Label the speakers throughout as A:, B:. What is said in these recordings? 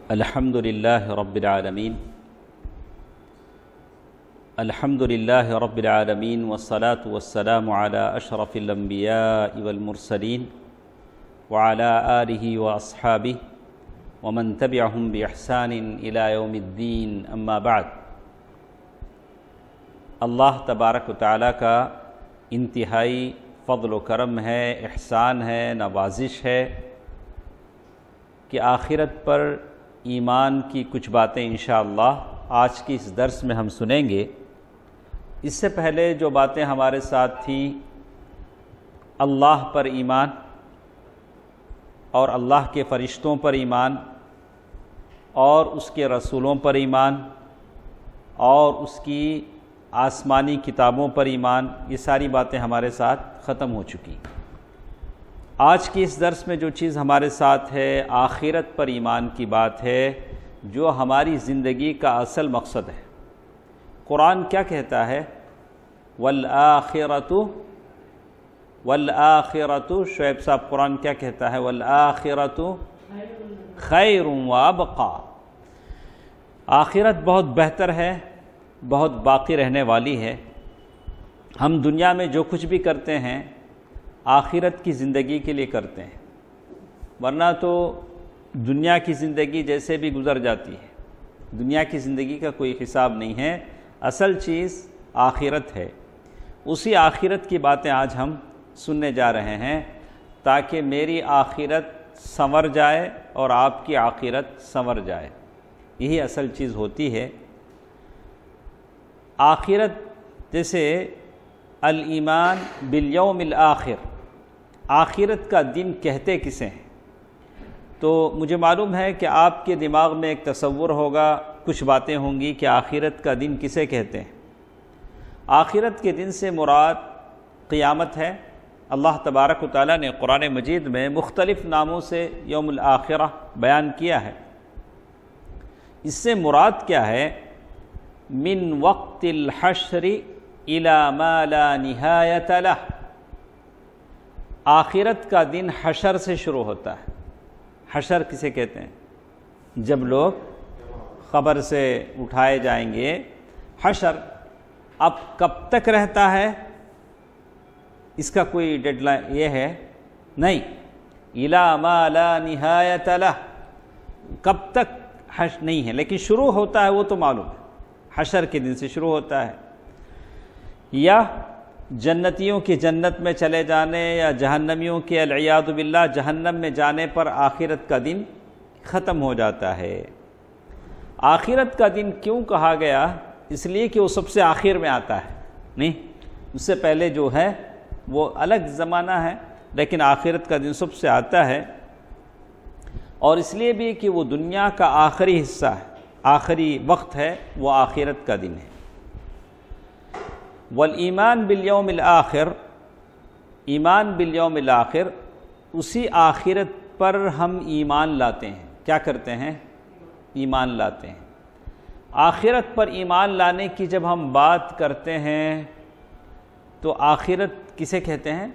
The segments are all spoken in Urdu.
A: الحمد للہ رب العالمین الحمد للہ رب العالمین والصلاة والسلام علی اشرف الانبیاء والمرسلین وعلی آلہ واصحابہ ومن تبعہم باحسان الی یوم الدین اما بعد۔ اللہ تبارک و تعالیٰ کا انتہائی فضل و کرم ہے، احسان ہے، نوازش ہے کہ آخرت پر ایمان کی کچھ باتیں انشاءاللہ آج کی اس درس میں ہم سنیں گے۔ اس سے پہلے جو باتیں ہمارے ساتھ تھیں، اللہ پر ایمان اور اللہ کے فرشتوں پر ایمان اور اس کے رسولوں پر ایمان اور اس کی آسمانی کتابوں پر ایمان، یہ ساری باتیں ہمارے ساتھ ختم ہو چکی۔ آج کی اس درس میں جو چیز ہمارے ساتھ ہے، آخرت پر ایمان کی بات ہے، جو ہماری زندگی کا اصل مقصد ہے۔ قرآن کیا کہتا ہے؟ والآخرۃ شعیب صاحب قرآن کیا کہتا ہے؟ والآخرۃ خیر وابقیٰ، آخرت بہت بہتر ہے، بہت باقی رہنے والی ہے۔ ہم دنیا میں جو کچھ بھی کرتے ہیں آخرت کی زندگی کے لیے کرتے ہیں، ورنہ تو دنیا کی زندگی جیسے بھی گزر جاتی ہے۔ دنیا کی زندگی کا کوئی حساب نہیں ہے، اصل چیز آخرت ہے۔ اسی آخرت کی باتیں آج ہم سننے جا رہے ہیں تاکہ میری آخرت سنور جائے اور آپ کی آخرت سنور جائے، یہی اصل چیز ہوتی ہے۔ آخرت جیسے الایمان بالیوم الآخر، آخرت کا دن کہتے کسے ہیں؟ تو مجھے معلوم ہے کہ آپ کے دماغ میں ایک تصور ہوگا، کچھ باتیں ہوں گی کہ آخرت کا دن کسے کہتے ہیں۔ آخرت کے دن سے مراد قیامت ہے۔ اللہ تبارک و تعالیٰ نے قرآن مجید میں مختلف ناموں سے یوم الآخرہ بیان کیا ہے۔ اس سے مراد کیا ہے؟ من وقت الحشر الی ما لا نہایت لہ، آخرت کا دن حشر سے شروع ہوتا ہے۔ حشر کسے کہتے ہیں؟ جب لوگ قبر سے اٹھائے جائیں گے، حشر۔ اب کب تک رہتا ہے اس کا کوئی ڈیڈ لائن یہ ہے نہیں، الی ما لا نہایت لہ، کب تک حشر نہیں ہے، لیکن شروع ہوتا ہے وہ تو معلوم ہے، حشر کے دن سے شروع ہوتا ہے۔ یا جنتیوں کے جنت میں چلے جانے یا جہنمیوں کے والعیاذ باللہ جہنم میں جانے پر آخرت کا دن ختم ہو جاتا ہے۔ آخرت کا دن کیوں کہا گیا؟ اس لیے کہ وہ سب سے آخر میں آتا ہے، نہیں اس سے پہلے جو ہے وہ الگ زمانہ ہے، لیکن آخرت کا دن سب سے آتا ہے۔ اور اس لیے بھی کہ وہ دنیا کا آخری حصہ ہے، آخری وقت ہے، وہ آخرت کا دن ہے۔ والایمان بالیوم الآخر، ایمان بالیوم الآخر، اسی آخرت پر ہم ایمان لاتے ہیں۔ کیا کرتے ہیں؟ ایمان لاتے ہیں۔ آخرت پر ایمان لانے کی جب ہم بات کرتے ہیں تو آخرت کسے کہتے ہیں؟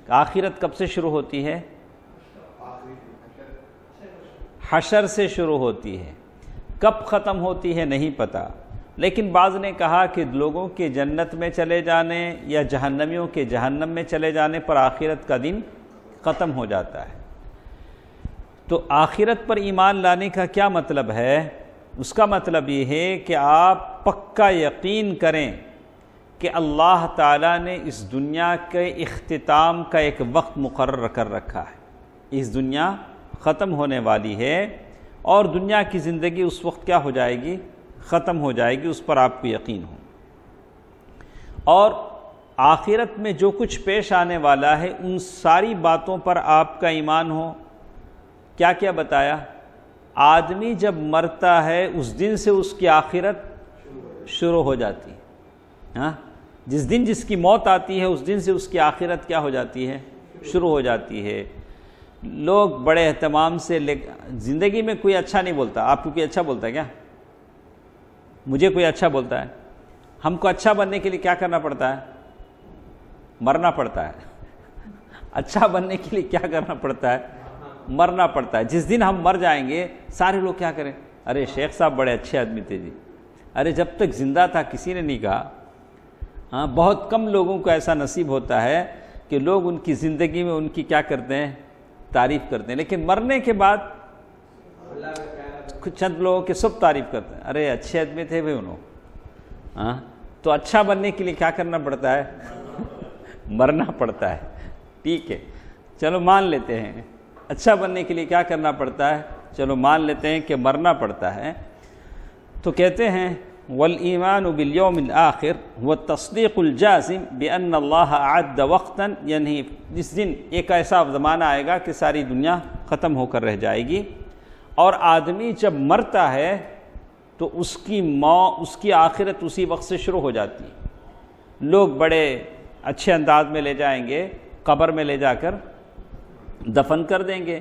A: آخرت کب سے شروع ہوتی ہے؟ حشر سے شروع ہوتی ہے۔ کب ختم ہوتی ہے نہیں پتہ، لیکن بعض نے کہا کہ لوگوں کے جنت میں چلے جانے یا جہنمیوں کے جہنم میں چلے جانے پر آخرت کا دن ختم ہو جاتا ہے۔ تو آخرت پر ایمان لانے کا کیا مطلب ہے؟ اس کا مطلب یہ ہے کہ آپ پکا یقین کریں کہ اللہ تعالیٰ نے اس دنیا کے اختتام کا ایک وقت مقرر کر رکھا ہے۔ اس دنیا ختم ہونے والی ہے اور دنیا کی زندگی اس وقت کیا ہو جائے گی؟ ختم ہو جائے گی، اس پر آپ کو یقین ہو۔ اور آخرت میں جو کچھ پیش آنے والا ہے ان ساری باتوں پر آپ کا ایمان ہو۔ کیا کیا بتایا؟ آدمی جب مرتا ہے اس دن سے اس کی آخرت شروع ہو جاتی ہے۔ ہاں، جس دن جس کی موت آتی ہے اس دن سے اس کی آخرت کیا ہو جاتی ہے؟ شروع ہو جاتی ہے۔ لوگ بڑے اہتمام سے زندگی میں کوئی اچھا نہیں بولتا۔ آپ کو کوئی اچھا بولتا ہے کیا؟ مجھے کوئی اچھا بولتا ہے؟ ہم کو اچھا بننے کے لیے کیا کرنا پڑتا ہے؟ مرنا پڑتا ہے۔ اچھا بننے کے لیے کیا کرنا پڑتا ہے؟ مرنا پڑتا ہے۔ جس دن ہم مر جائیں گے سارے لوگ کیا کریں؟ ارے شیخ صاحب بڑے اچھے آدمی تھے جی، ارے جب تک زندہ تھا کسی نے نہیں کہا۔ ہاں، بہت کم لوگوں کو ایسا نصیب ہوتا ہے کہ لوگ ان کی زندگی میں ان کی کیا کرتے ہیں؟ تعریف کرتے ہیں، لیکن مرنے کے بعد چند لوگوں کے سب تعریف کرتے ہیں، ارے اچھے آدمی تھے بھائی انہوں۔ ہاں، تو اچھا بننے کے لیے کیا کرنا پڑتا ہے؟ مرنا پڑتا ہے۔ ٹھیک ہے، چلو مان لیتے ہیں اچھا بننے کے لیے کیا کرنا پڑتا ہے، چلو مان لیتے ہیں کہ مرنا پڑتا ہے۔ تو کہتے ہیں والایمان بالیوم الآخر والتصدیق الجازم بان اللہ اعد وقتا، یعنی جس دن ایک ایسا زمانہ آئے گا کہ ساری دنیا ختم ہو کر رہ جائے گی، اور آدمی جب مرتا ہے تو اس کی آخرت اسی وقت سے شروع ہو جاتی ہے۔ لوگ بڑے اچھے انداز میں لے جائیں گے، قبر میں لے جا کر دفن کر دیں گے،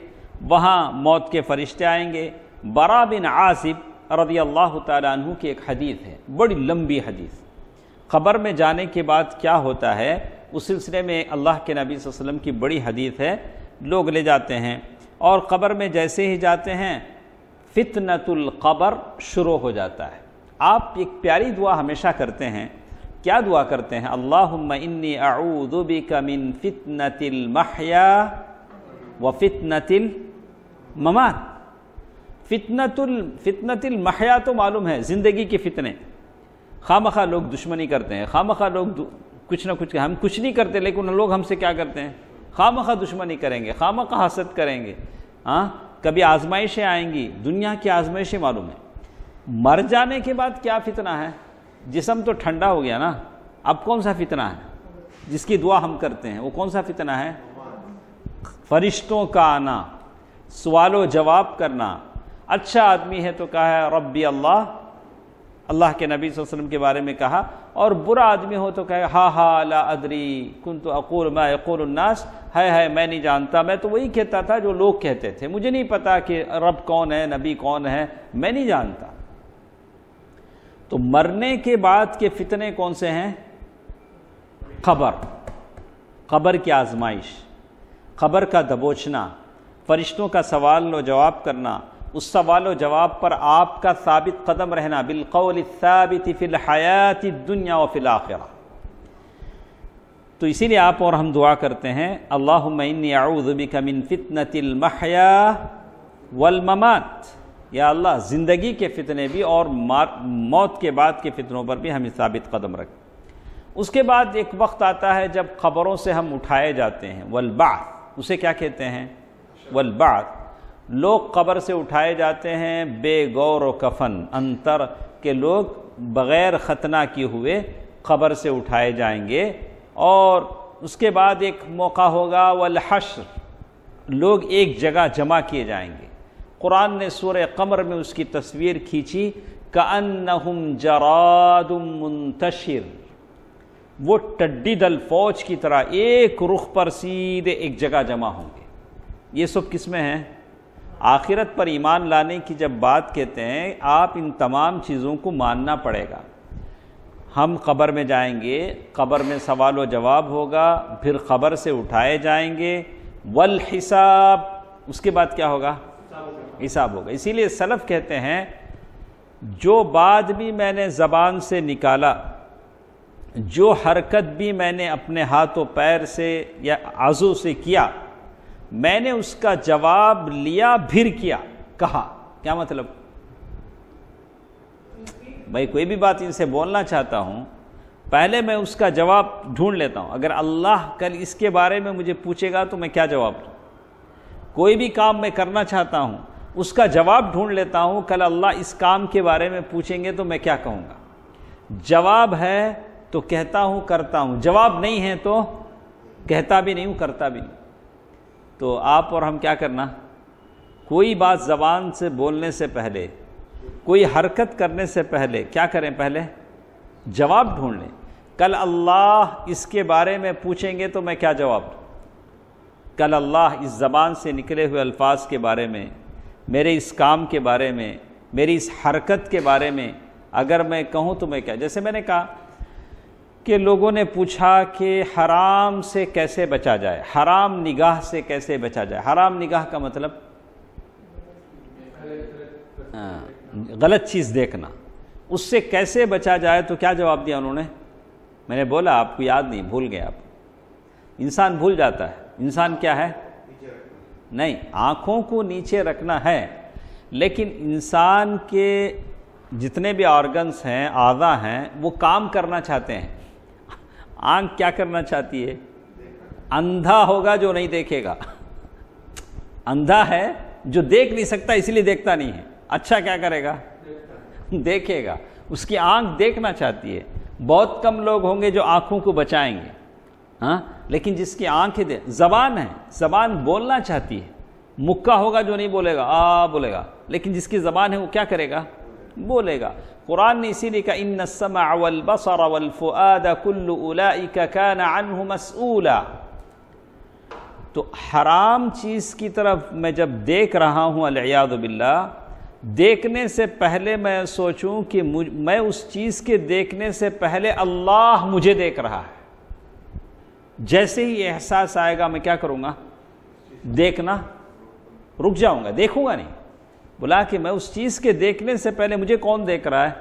A: وہاں موت کے فرشتے آئیں گے۔ برا بن عازب رضی اللہ تعالیٰ عنہ کی ایک حدیث ہے، بڑی لمبی حدیث، قبر میں جانے کے بعد کیا ہوتا ہے اس سلسلے میں اللہ کے نبی صلی اللہ علیہ وسلم کی بڑی حدیث ہے۔ لوگ لے جاتے ہیں اور قبر میں جیسے ہی جاتے ہیں فتنۃ القبر شروع ہو جاتا ہے۔ آپ ایک پیاری دعا ہمیشہ کرتے ہیں، کیا دعا کرتے ہیں؟ اللہم انی اعوذ بک من فتنۃ المحیا وفتنۃ الممات۔ فتنۃ المحیا تو معلوم ہے، زندگی کے فتنے، خواہ لوگ دشمنی کرتے ہیں، خواہ لوگ کچھ نہ کچھ، ہم کچھ نہیں کرتے لیکن لوگ ہم سے کیا کرتے ہیں؟ خواہ دشمنی کریں گے، خواہ حسد کریں گے۔ ہاں، کبھی آزمائشیں آئیں گی، دنیا کی آزمائشیں معلوم ہے۔ مر جانے کے بعد کیا فتنہ ہے؟ جسم تو ٹھنڈا ہو گیا نا، اب کون سا فتنہ ہے جس کی دعا ہم کرتے ہیں؟ وہ کون سا فتنہ ہے؟ فرشتوں کا آنا، سوال و جواب کرنا۔ اچھا آدمی ہے تو کہا ہے ربی اللہ، اللہ کے نبی صلی اللہ علیہ وسلم کے بارے میں کہا، اور برا آدمی ہو تو کہے ہا لا ادری کنت اقول ما یقول الناس، ہے میں نہیں جانتا، میں تو وہی کہتا تھا جو لوگ کہتے تھے، مجھے نہیں پتا کہ رب کون ہے، نبی کون ہے، میں نہیں جانتا۔ تو مرنے کے بعد کے فتنے کون سے ہیں؟ قبر کی آزمائش، قبر کا دبوچنا، فرشتوں کا سوال و جواب کرنا، اس سوال و جواب پر آپ کا ثابت قدم رہنا، بالقول الثابت فی الحیات الدنیا وفی الآخرہ۔ تو اسی لیے آپ اور ہم دعا کرتے ہیں اللہم انی اعوذ بک من فتنۃ المحیا والممات، یا اللہ زندگی کے فتنے بھی اور موت کے بعد کے فتنوں پر بھی ہمیں ثابت قدم رکھ۔ اس کے بعد ایک وقت آتا ہے جب قبروں سے ہم اٹھائے جاتے ہیں، والبعث، اسے کیا کہتے ہیں؟ والبعث۔ لوگ قبر سے اٹھائے جاتے ہیں بے گور و کفن، انتر کے لوگ بغیر ختنہ کیے ہوئے قبر سے اٹھائے جائیں گے، اور اس کے بعد ایک موقع ہوگا والحشر، لوگ ایک جگہ جمع کیے جائیں گے۔ قرآن نے سورہ قمر میں اس کی تصویر کھینچی، کأنہم جراد منتشر، وہ ٹڈی دل فوج کی طرح ایک رخ پر سیدھے ایک جگہ جمع ہوں گے۔ یہ سب کس میں ہیں؟ آخرت پر ایمان لانے کی جب بات کہتے ہیں، آپ ان تمام چیزوں کو ماننا پڑے گا۔ ہم قبر میں جائیں گے، قبر میں سوال و جواب ہوگا، پھر قبر سے اٹھائے جائیں گے، والحساب، اس کے بعد کیا ہوگا؟ حساب ہوگا۔ اسی لیے سلف کہتے ہیں جو بات بھی میں نے زبان سے نکالا، جو حرکت بھی میں نے اپنے ہاتھ و پیر سے یا عضو سے کیا، میں نے اس کا جواب لیا پھر کیا، کہا۔ کیا مطلب؟ بھائی کوئی بھی بات ان سے بولنا چاہتا ہوں، پہلے میں اس کا جواب ڈھونڈ لیتا ہوں۔ اگر اللہ کل اس کے بارے میں مجھے پوچھے گا تو میں کیا جواب دوں؟ کوئی بھی کام میں کرنا چاہتا ہوں، اس کا جواب ڈھونڈ لیتا ہوں، کل اللہ اس کام کے بارے میں پوچھیں گے تو میں کیا کہوں گا؟ جواب ہے تو کہتا ہوں، کرتا ہوں، جواب نہیں ہے تو کہتا بھی نہیں ہوں، کرتا بھی نہیں۔ تو آپ اور ہم کیا کرنا؟ کوئی بات زبان سے بولنے سے پہلے، کوئی حرکت کرنے سے پہلے کیا کریں؟ پہلے جواب ڈھونڈ لیں۔ کل اللہ اس کے بارے میں پوچھیں گے تو میں کیا جواب دوں؟ کل اللہ اس زبان سے نکلے ہوئے الفاظ کے بارے میں، میرے اس کام کے بارے میں، میری اس حرکت کے بارے میں اگر میں کہوں تو میں کیا؟ جیسے میں نے کہا کہ لوگوں نے پوچھا کہ حرام سے کیسے بچا جائے، حرام نگاہ سے کیسے بچا جائے۔ حرام نگاہ کا مطلب غلط چیز دیکھنا، اس سے کیسے بچا جائے۔ تو کیا جواب دیا انہوں نے؟ میں نے بولا آپ کو یاد نہیں، بھول گئے آپ۔ انسان بھول جاتا ہے۔ انسان کیا ہے؟ نہیں، آنکھوں کو نیچے رکھنا ہے، لیکن انسان کے جتنے بھی آرگنز ہیں، اعضاء ہیں، وہ کام کرنا چاہتے ہیں۔ آنکھ کیا کرنا چاہتی ہے؟ اندھا ہوگا جو نہیں دیکھے گا، اندھا ہے جو دیکھ نہیں سکتا اس لیے دیکھتا نہیں ہے، اچھا کیا کرے گا؟ دیکھے گا۔ اس کی آنکھ دیکھنا چاہتی ہے۔ بہت کم لوگ ہوں گے جو آنکھوں کو بچائیں گے، ہاں، لیکن جس کی آنکھیں زبان ہے، زبان بولنا چاہتی ہے۔ مکہ ہوگا جو نہیں بولے گا، بولے گا، لیکن جس کی زبان ہے وہ کیا کرے گا؟ بولے گا۔ قرآن نے اسی لیے کہا ان السمع والبصر والفؤاد كل اولئک کان عنہ مسئولا۔ تو حرام چیز کی طرف میں جب دیکھ رہا ہوں، العیاذ باللہ، دیکھنے سے پہلے میں سوچوں کہ میں اس چیز کے دیکھنے سے پہلے اللہ مجھے دیکھ رہا ہے۔ جیسے ہی احساس آئے گا میں کیا کروں گا؟ دیکھنا رک جاؤں گا، دیکھوں گا نہیں۔ بولا کہ میں اس چیز کے دیکھنے سے پہلے مجھے کون دیکھ رہا ہے؟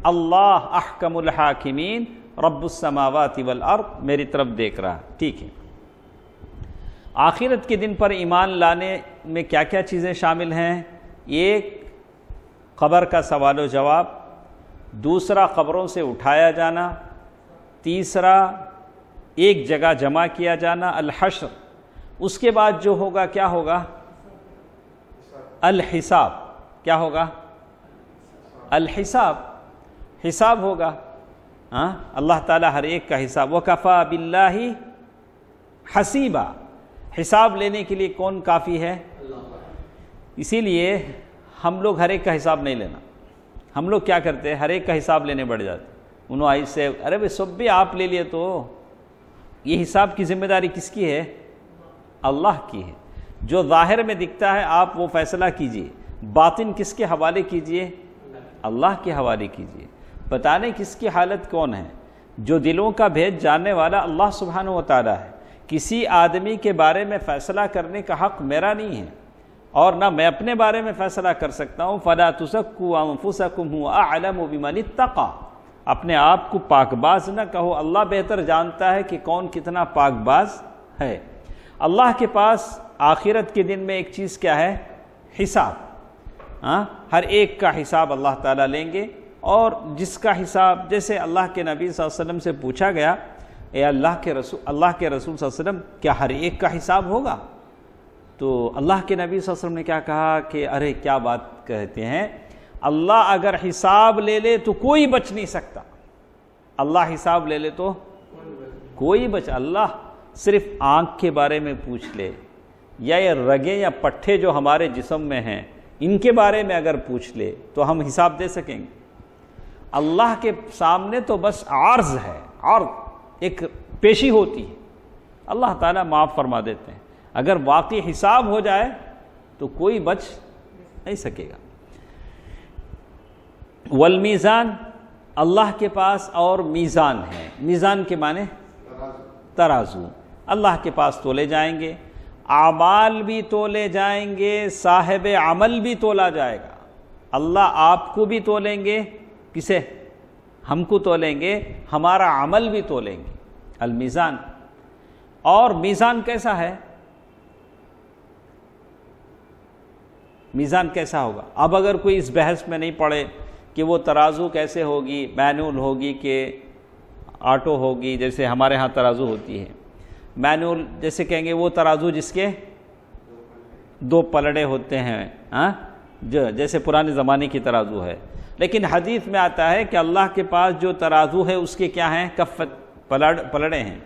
A: اللہ احکم الحاکمین رب السماوات والارض میری طرف دیکھ رہا ہے۔ ٹھیک ہے، آخرت کے دن پر ایمان لانے میں کیا کیا چیزیں شامل ہیں؟ ایک، قبر کا سوال و جواب، دوسرا قبروں سے اٹھایا جانا، تیسرا ایک جگہ جمع کیا جانا، الحشر، اس کے بعد جو ہوگا کیا ہوگا؟ الحساب۔ کیا ہوگا؟ الحساب، حساب ہوگا۔ ہاں، اللہ تعالیٰ ہر ایک کا حساب، وَكَفَى بِاللَّهِ حَسِيبًا، حساب لینے کے لیے کون کافی ہے؟ اسی لیے ہم لوگ ہر ایک کا حساب نہیں لینا۔ ہم لوگ کیا کرتے ہیں؟ ہر ایک کا حساب لینے بڑھ جاتے، انہوں آئی سے، ارے بھائی سب بھی آپ لے لیے، تو یہ حساب کی ذمہ داری کس کی ہے؟ اللہ کی ہے۔ جو ظاہر میں دکھتا ہے آپ وہ فیصلہ کیجئے، باطن کس کے حوالے کیجئے؟ اللہ کے حوالے کیجئے۔ بتانے کس کی حالت کون ہے؟ جو دلوں کا بھید جاننے والا اللہ سبحانہ و تعالی ہے۔ کسی آدمی کے بارے میں فیصلہ کرنے کا حق میرا نہیں ہے، اور نہ میں اپنے بارے میں فیصلہ کر سکتا ہوں۔ فَلَا تُزَكُّوا أَنفُسَكُمْ هُوَ أَعْلَمُ بِمَنِ اتَّقَى، اپنے آپ کو پاک باز نہ کہو، اللہ بہتر جانتا ہے کہ کون کتنا پاک باز ہے۔ اللہ کے پاس آخرت کے دن میں ایک چیز کیا ہے؟ حساب۔ ہر ایک کا حساب اللہ تعالیٰ لیں گے، اور جس کا حساب، جیسے اللہ کے نبی صلی اللہ علیہ وسلم سے پوچھا گیا، اے اللہ کے رسول صلی اللہ علیہ وسلم، کیا ہر ایک کا حساب ہوگا؟ تو اللہ کے نبی صلی اللہ علیہ وسلم نے کیا کہا کہ ارے کیا بات کہتے ہیں، اللہ اگر حساب لے لے تو کوئی بچ نہیں سکتا۔ اللہ حساب لے لے تو کوئی اللہ صرف آنکھ کے بارے میں پوچھ لے، یا یہ رگیں یا پٹھے جو ہمارے جسم میں ہیں ان کے بارے میں اگر پوچھ لے تو ہم حساب دے سکیں گے؟ اللہ کے سامنے تو بس عرض ہے، عرض ایک پیشی ہوتی ہے، اللہ تعالیٰ معاف فرما دیتے ہیں۔ اگر واقعی حساب ہو جائے تو کوئی بچ نہیں سکے گا۔ والمیزان، اللہ کے پاس اور میزان ہے۔ میزان کے معنی ترازو، اللہ کے پاس تولے جائیں گے، اعمال بھی تولے جائیں گے، صاحب عمل بھی تولا جائے گا۔ اللہ آپ کو بھی تولیں گے، کسے؟ ہم کو تولیں گے، ہمارا عمل بھی تولیں گے، المیزان۔ اور میزان کیسا ہے؟ میزان کیسا ہوگا؟ اب اگر کوئی اس بحث میں نہیں پڑے کہ وہ ترازو کیسے ہوگی، مینول ہوگی کہ آٹو ہوگی، جیسے ہمارے ہاں ترازو ہوتی ہے مینول، جیسے کہیں گے وہ ترازو جس کے دو پلڑے ہوتے ہیں، جو جیسے پرانے زمانے کی ترازو ہے۔ لیکن حدیث میں آتا ہے کہ اللہ کے پاس جو ترازو ہے اس کے کیا ہیں؟ کفت، پلڑے ہیں،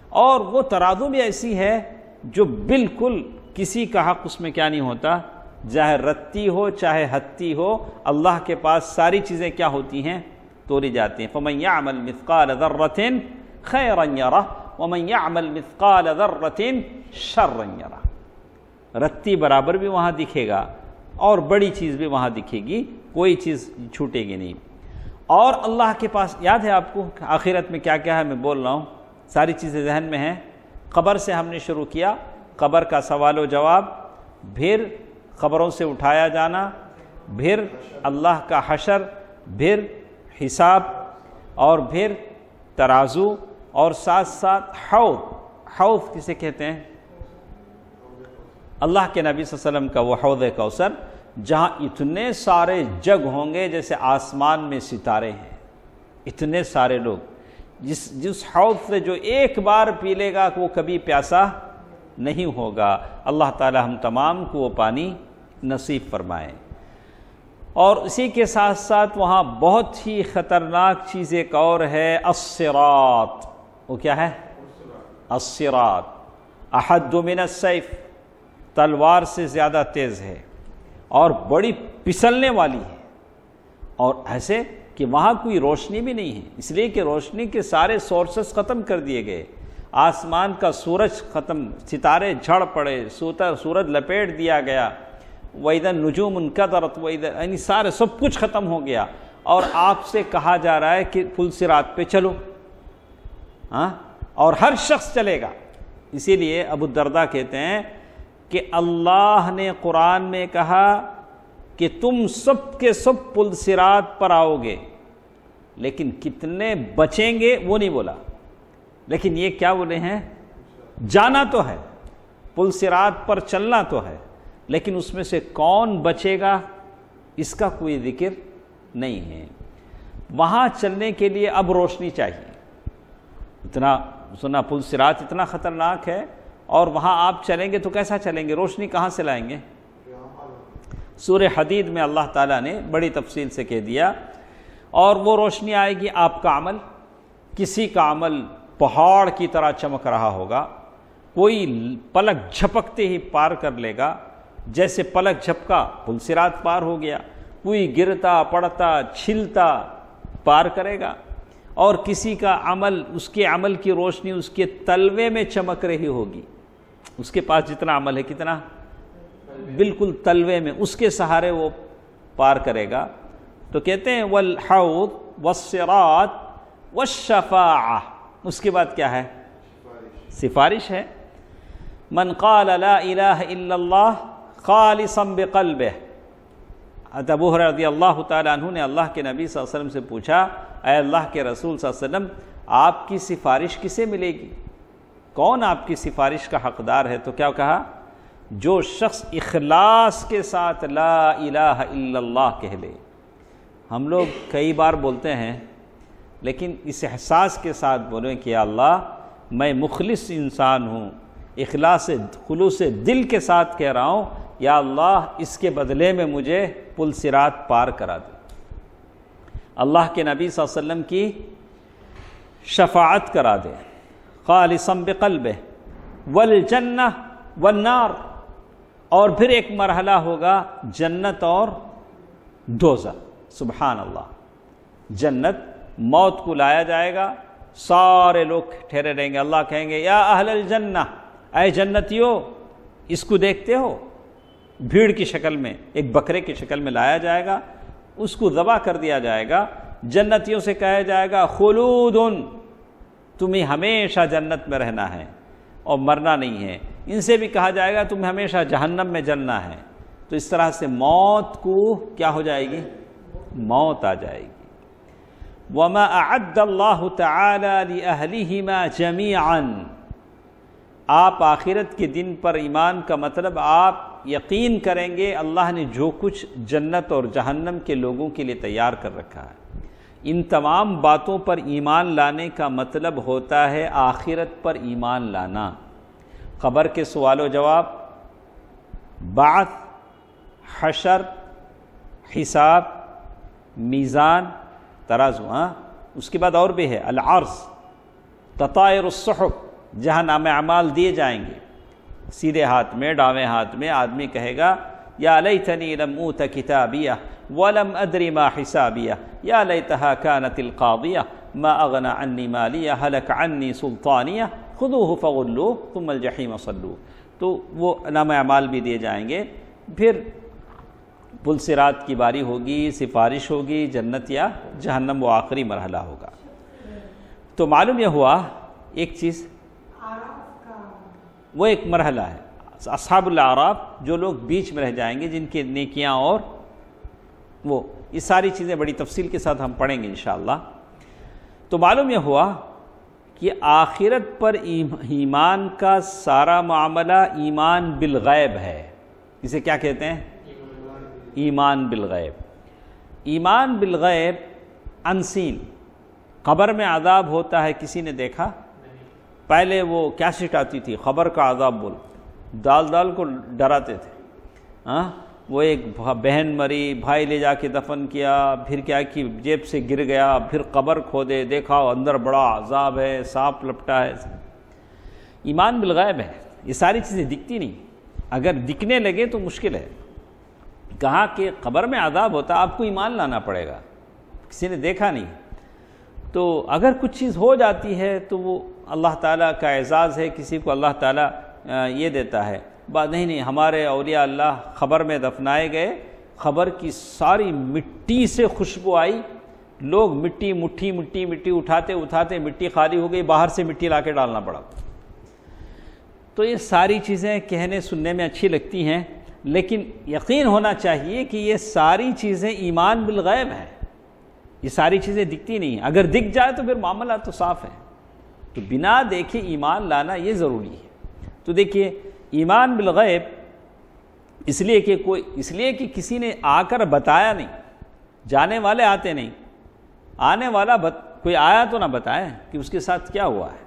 A: اور وہ ترازو بھی ایسی ہے جو بالکل کسی کا حق اس میں کیا نہیں ہوتا، چاہے رتی ہو چاہے ہتی ہو، اللہ کے پاس ساری چیزیں کیا ہوتی ہیں؟ تولی جاتی ہیں۔ فَمَنْ يَعْمَلْ مِثْقَالَ ذَرَّةٍ خَيْرًا يَرَهُ وَمَنْ يَعْمَلْ مِثْقَالَ ذَرَّةٍ شَرًّا يَرَهُ۔ رتی برابر بھی وہاں دکھے گا اور بڑی چیز بھی وہاں دکھے گی، کوئی چیز چھوٹے گی نہیں۔ اور اللہ کے پاس یاد ہے آپ کو آخرت میں کیا کیا ہے؟ میں بول رہا ہوں، ساری چیزیں ذہن میں ہیں۔ قبر سے ہم نے شروع کیا، قبر کا سوال و جواب، پھر قبروں سے اٹھایا جانا، پھر اللہ کا حشر، پھر حساب، اور پھر ترازو، اور ساتھ ساتھ حوض۔ حوض کسے کہتے ہیں؟ اللہ کے نبی صلی اللہ علیہ وسلم کا وہ حوض کوثر، جہاں اتنے سارے جگ ہوں گے جیسے آسمان میں ستارے ہیں، اتنے سارے لوگ، جس حوض سے جو ایک بار پی لے گا وہ کبھی پیاسا نہیں ہوگا۔ اللہ تعالی ہم تمام کو وہ پانی نصیب فرمائے۔ اور اسی کے ساتھ ساتھ وہاں بہت ہی خطرناک چیز ایک اور ہے، الصراط۔ وہ کیا ہے؟ الصراط احد من السیف، تلوار سے زیادہ تیز ہے اور بڑی پسلنے والی ہے، اور ایسے کہ وہاں کوئی روشنی بھی نہیں ہے، اس لیے کہ روشنی کے سارے سورسز ختم کر دیے گئے، آسمان کا سورج ختم، ستارے جھڑ پڑے، سورج لپیٹ دیا گیا، وَإِذَا النُّجُومُ انْكَدَرَتْ وَإِذَا، یعنی سارے سب کچھ ختم ہو گیا، اور آپ سے کہا جا رہا ہے کہ پل صراط پہ چلو، ہاں، اور ہر شخص چلے گا۔ اسی لیے ابو الدرداء کہتے ہیں کہ اللہ نے قرآن میں کہا کہ تم سب کے سب پل صراط پر آؤ گے، لیکن کتنے بچیں گے وہ نہیں بولا، لیکن یہ کیا بولے ہیں؟ جانا تو ہے، پل صراط پر چلنا تو ہے، لیکن اس میں سے کون بچے گا اس کا کوئی ذکر نہیں ہے۔ وہاں چلنے کے لیے اب روشنی چاہیے، اتنا سنا پل صراط اتنا خطرناک ہے، اور وہاں آپ چلیں گے تو کیسا چلیں گے؟ روشنی کہاں سے لائیں گے؟ سورہ حدید میں اللہ تعالیٰ نے بڑی تفصیل سے کہہ دیا، اور وہ روشنی آئے گی آپ کا عمل، کسی کا عمل پہاڑ کی طرح چمک رہا ہوگا، کوئی پلک جھپکتے ہی پار کر لے گا، جیسے پلک جھپکا پل صراط پار ہو گیا، کوئی گرتا پڑتا چھلتا پار کرے گا، اور کسی کا عمل، اس کے عمل کی روشنی اس کے تلوے میں چمک رہی ہوگی، اس کے پاس جتنا عمل ہے کتنا، بالکل تلوے میں، اس کے سہارے وہ پار کرے گا۔ تو کہتے ہیں والحوض والصراط والشفاعہ، اس کے بعد کیا ہے؟ سفارش ہے۔ من قال لا الہ الا اللہ خالصا بقلبہ، ابو ہریرہ رضی اللہ تعالیٰ عنہ نے اللہ کے نبی صلی اللہ علیہ وسلم سے پوچھا، اے اللہ کے رسول صلی اللہ علیہ وسلم، آپ کی سفارش کسے ملے گی؟ کون آپ کی سفارش کا حقدار ہے؟ تو کیا کہا؟ جو شخص اخلاص کے ساتھ لا الہ الا اللہ کہہ لے۔ ہم لوگ کئی بار بولتے ہیں، لیکن اس احساس کے ساتھ بولیں کہ یا اللہ میں مخلص انسان ہوں، اخلاص خلوص دل کے ساتھ کہہ رہا ہوں، یا اللہ اس کے بدلے میں مجھے پل صراط پار کرا دے، اللہ کے نبی صلی اللہ علیہ وسلم کی شفاعت کرا دے، خالصا بقلبہ، والجنہ والنار، اور پھر ایک مرحلہ ہوگا جنت اور دوزخ۔ سبحان اللہ، جنت، موت کو لایا جائے گا، سارے لوگ ٹھہرے رہیں گے، اللہ کہیں گے یا اہل الجنہ، اے جنتیو، اس کو دیکھتے ہو؟ بھیڑ کی شکل میں، ایک بکرے کی شکل میں لایا جائے گا، اس کو ذبح کر دیا جائے گا، جنتیوں سے کہا جائے گا خلود، تمہیں ہمیشہ جنت میں رہنا ہے اور مرنا نہیں ہے۔ ان سے بھی کہا جائے گا تمہیں ہمیشہ جہنم میں جلنا ہے۔ تو اس طرح سے موت کو کیا ہو جائے گی؟ موت آ جائے گی۔ وَمَا أَعَدَّ اللَّهُ تَعَالَى لِأَهْلِهِمَا جَمِيعًا، آپ آخرت کے دن پر ایمان کا مطلب آپ یقین کریں گے اللہ نے جو کچھ جنت اور جہنم کے لوگوں کے لیے تیار کر رکھا ہے۔ ان تمام باتوں پر ایمان لانے کا مطلب ہوتا ہے آخرت پر ایمان لانا، قبر کے سوال و جواب، بعث، حشر، حساب، میزان، ترازو، اس کے بعد اور بھی ہے العرض، تطائر الصحف، جہاں نام اعمال دیے جائیں گے، سیدھے ہاتھ میں، ڈاویں ہاتھ میں، آدمی کہے گا یا لیتنی لم اوت کتابیہ ولم ادر ما حسابیہ یا لیتہا کانت القاضیہ ما اغنى عنی مالیہ ہلک عنی سلطانیہ خذوہ فغلوہ ثم الجحیم صلوہ۔ تو وہ نام اعمال بھی دیے جائیں گے، پھر پل صراط کی باری ہوگی، سفارش ہوگی، جنت یا جہنم وہ آخری مرحلہ ہوگا۔ تو معلوم یہ ہوا ایک چیز، وہ ایک مرحلہ ہے اصحاب الاعراف، جو لوگ بیچ میں رہ جائیں گے، جن کی نیکیاں اور وہ یہ ساری چیزیں بڑی تفصیل کے ساتھ ہم پڑھیں گے انشاءاللہ۔ تو معلوم یہ ہوا کہ آخرت پر ایمان کا سارا معاملہ ایمان بالغیب ہے۔ اسے کیا کہتے ہیں؟ ایمان بالغیب۔ ایمان بالغیب انسین۔ قبر میں عذاب ہوتا ہے، کسی نے دیکھا؟ پہلے وہ کیسٹ آتی تھی، خبر کا عذاب بول، دال کو ڈراتے تھے۔ وہ ایک بہن مری، بھائی لے جا کے دفن کیا، پھر کیا کہ جیب سے گر گیا، پھر قبر کھودے، دیکھا اندر بڑا عذاب ہے، سانپ لپٹا ہے۔ ایمان بالغیب ہے، یہ ساری چیزیں دکھتی نہیں، اگر دکھنے لگے تو مشکل ہے۔ کہا کہ قبر میں عذاب ہوتا، آپ کو ایمان لانا پڑے گا، کسی نے دیکھا نہیں۔ تو اگر کچھ چیز ہو جاتی ہے تو وہ اللہ تعالیٰ کا اعزاز ہے، کسی کو اللہ تعالیٰ یہ دیتا ہے۔ بات نہیں، ہمارے اولیاء اللہ خبر میں دفنائے گئے، خبر کی ساری مٹی سے خوشبو آئی، لوگ مٹی اٹھاتے مٹی خالی ہو گئی، باہر سے مٹی لا کے ڈالنا پڑا۔ تو یہ ساری چیزیں کہنے سننے میں اچھی لگتی ہیں، لیکن یقین ہونا چاہیے کہ یہ ساری چیزیں ایمان بالغیب ہیں، یہ ساری چیزیں دکھتی نہیں، اگر دکھ جائے تو پھر معاملہ تو صاف ہے۔ تو بنا دیکھے ایمان لانا یہ ضروری ہے۔ تو دیکھیے ایمان بالغیب اس لیے کہ کسی نے آ کر بتایا نہیں، جانے والے آتے نہیں، آنے والا کوئی آیا تو نہ بتائے کہ اس کے ساتھ کیا ہوا ہے۔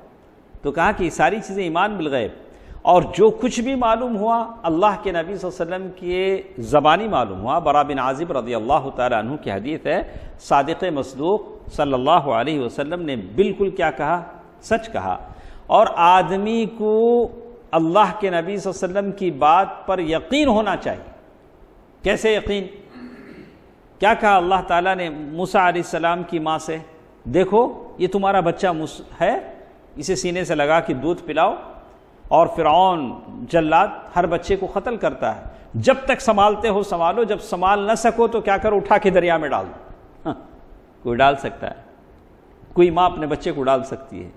A: تو کہا کہ یہ ساری چیزیں ایمان بالغیب، اور جو کچھ بھی معلوم ہوا اللہ کے نبی صلی اللہ علیہ وسلم کی زبانی معلوم ہوا۔ برا بن عازب رضی اللہ تعالیٰ عنہ کی حدیث ہے، صادق مصدوق صلی اللہ علیہ وسلم نے بالکل کیا کہا؟ سچ کہا۔ اور آدمی کو اللہ کے نبی صلی اللہ علیہ وسلم کی بات پر یقین ہونا چاہیے۔ کیسے یقین؟ کیا کہا اللہ تعالیٰ نے موسیٰ علیہ السلام کی ماں سے؟ دیکھو یہ تمہارا بچہ ہے، اسے سینے سے لگا کے دودھ پلاؤ، اور فرعون جلاد ہر بچے کو قتل کرتا ہے، جب تک سنبھالتے ہو سنبھالو، جب سنبھال نہ سکو تو کیا کرو؟ اٹھا کے دریا میں ڈال دو۔ کوئی ڈال سکتا ہے؟ کوئی ماں اپنے بچے کو ڈال سکتی ہے؟